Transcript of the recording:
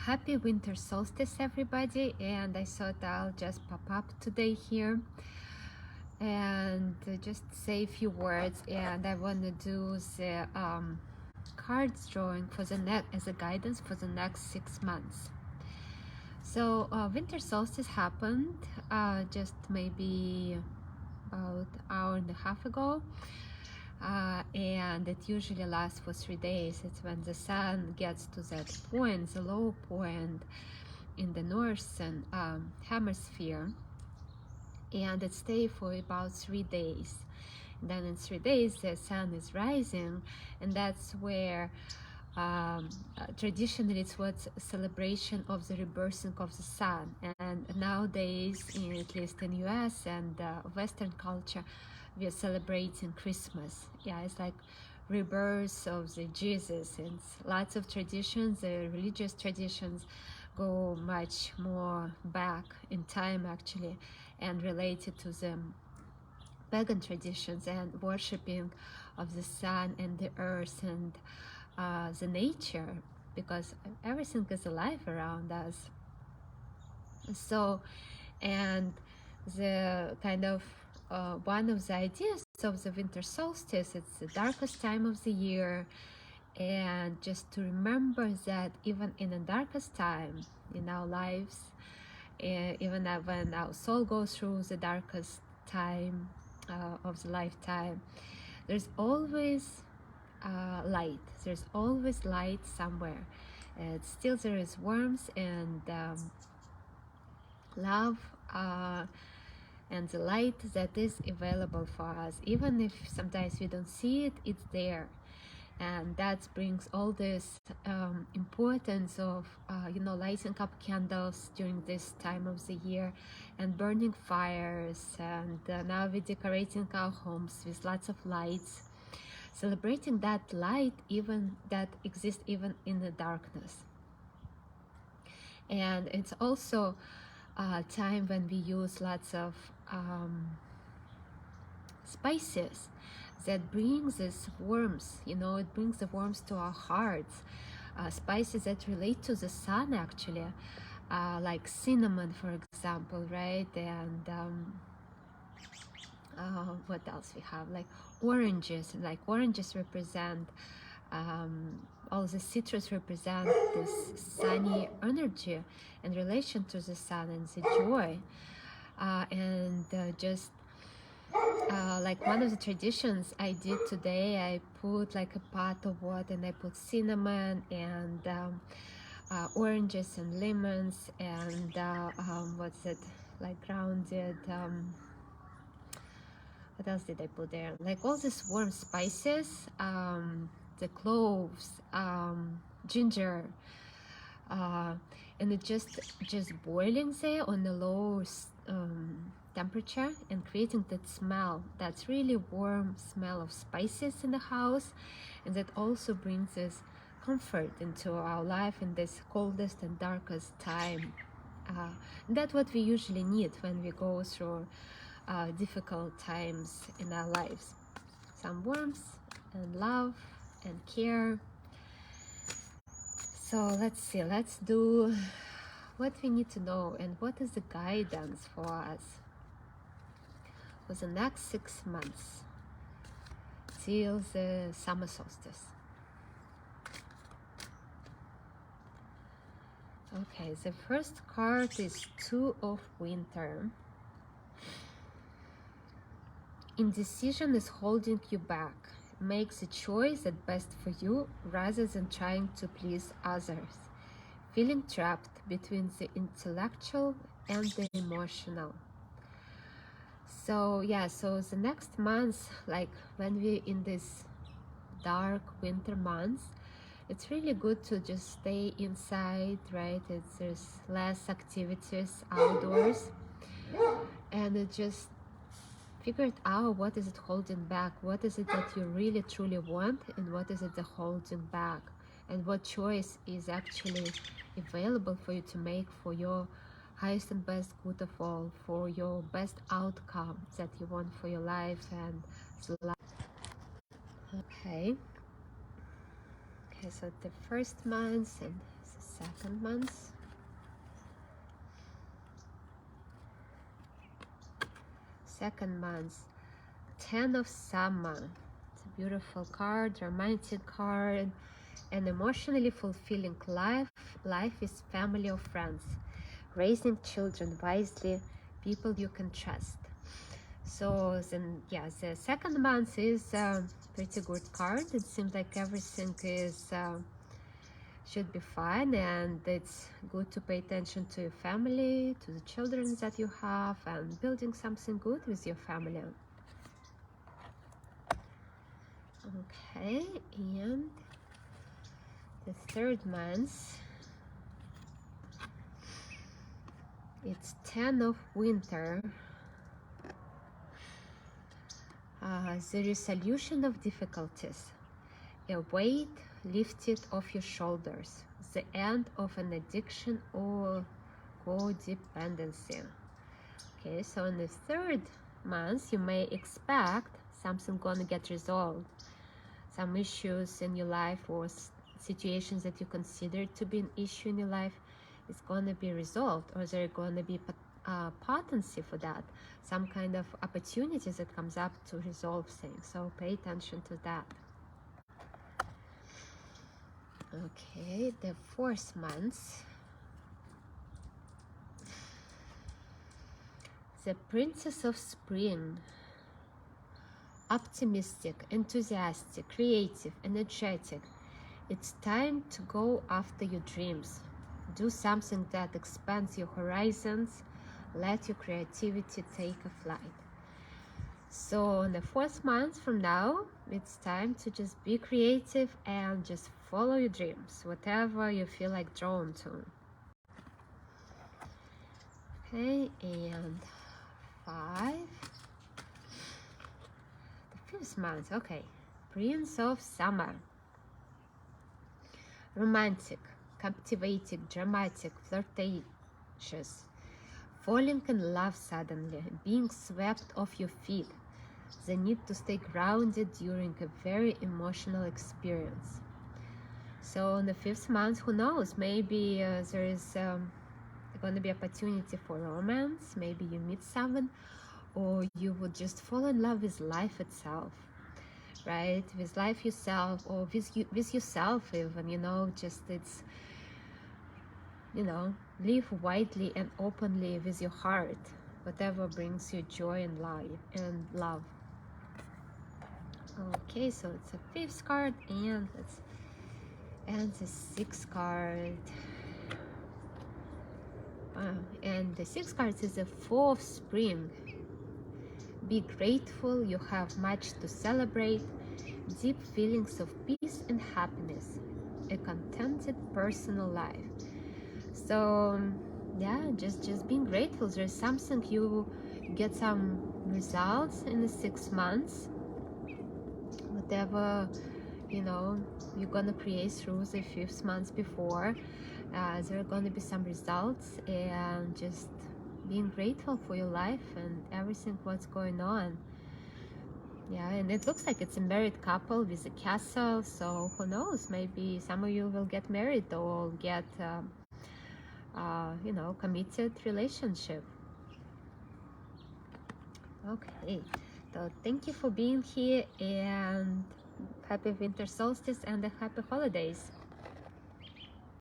Happy winter solstice, everybody, and I thought I'll just pop up today here and just say a few words. And I want to do the cards drawing for the next as a guidance for the next 6 months. So winter solstice happened just maybe about an hour and a half ago. And it usually lasts for 3 days. It's when the sun gets to that point, the low point in the northern hemisphere, and it stays for about 3 days. And then in 3 days the sun is rising, and that's where traditionally it's what's a celebration of the rebirthing of the sun. And nowadays, at least in US and Western culture, we are celebrating Christmas. Yeah, it's like rebirth of the Jesus. And lots of traditions, the religious traditions, go much more back in time actually, and related to the pagan traditions and worshipping of the sun and the earth and the nature, because everything is alive around us. So, and the kind of one of the ideas of the winter solstice, it's the darkest time of the year, and just to remember that even in the darkest time in our lives, even when our soul goes through the darkest time of the lifetime, there's always light. There's always light somewhere. Still there is warmth and love and the light that is available for us. Even if sometimes we don't see it, it's there. And that brings all this importance of lighting up candles during this time of the year and burning fires, and now we're decorating our homes with lots of lights, celebrating that light even that exists even in the darkness. And it's also a time when we use lots of spices that brings this warmth, it brings the warmth to our hearts. Spices that relate to the sun actually, like cinnamon, for example, right? And what else we have, like oranges. Like oranges represent all the citrus represent this sunny energy in relation to the sun and the joy, and just like one of the traditions I did today, I put like a pot of water and I put cinnamon and oranges and lemons and what's it, like grounded what else did I put there? Like all these warm spices, the cloves, ginger, and it just boiling there on a low temperature and creating that smell, that's really warm smell of spices in the house, and that also brings us comfort into our life in this coldest and darkest time. That's what we usually need when we go through difficult times in our lives. Some warmth and love and care. So let's see, let's do what we need to know and what is the guidance for us for the next 6 months till the summer solstice. Okay, the first card is Two of Winter. Indecision is holding you back. Make the choice that's best for you rather than trying to please others. Feeling trapped between the intellectual and the emotional. So yeah, so the next month, like when we're in this dark winter months, it's really good to just stay inside, right? There's less activities outdoors, and it just figure it out. What is it holding back? What is it that you really truly want, and what is it that holding back? And what choice is actually available for you to make for your highest and best good of all, for your best outcome that you want for your life and life. Okay, so the first month and the second month. Second month, 10 of Summer. It's a beautiful card, romantic card, an emotionally fulfilling life. Life is family or friends, raising children wisely, people you can trust. So then, yeah, the second month is a pretty good card. It seems like everything is should be fine, and it's good to pay attention to your family, to the children that you have, and building something good with your family. Okay, and the third month, it's 10 of Winter. The resolution of difficulties, a weight lifted off your shoulders, the end of an addiction or codependency. Okay, so in the third month, you may expect something gonna get resolved. Some issues in your life or situations that you consider to be an issue in your life is gonna be resolved, or there are gonna be potency for that, some kind of opportunities that comes up to resolve things. So pay attention to that. Okay, the fourth month, the Princess of Spring. Optimistic, enthusiastic, creative, energetic. It's time to go after your dreams. Do something that expands your horizons. Let your creativity take a flight. So in the fourth month from now, it's time to just be creative and just follow your dreams, whatever you feel like drawn to. Okay, and 5. The 5th month, okay. Prince of Summer. Romantic, captivating, dramatic, flirtatious. Falling in love suddenly, being swept off your feet. The need to stay grounded during a very emotional experience. So in the 5th month, who knows, maybe there is going to be opportunity for romance. Maybe you meet someone, or you would just fall in love with life itself, right? With life yourself, or with yourself even, just it's, live widely and openly with your heart, whatever brings you joy and love. Okay, so it's a 5th card, and the 6th card. And the 6th card is a 4th Spring. Be grateful, you have much to celebrate, deep feelings of peace and happiness, a contented personal life. So yeah, just being grateful. There's something, you get some results in the 6 months, whatever you're gonna create through the 5th month before. There are gonna be some results, and just being grateful for your life and everything what's going on. Yeah, and it looks like it's a married couple with a castle, so who knows, maybe some of you will get married or get committed relationship. Okay, so thank you for being here, and happy winter solstice and a happy holidays.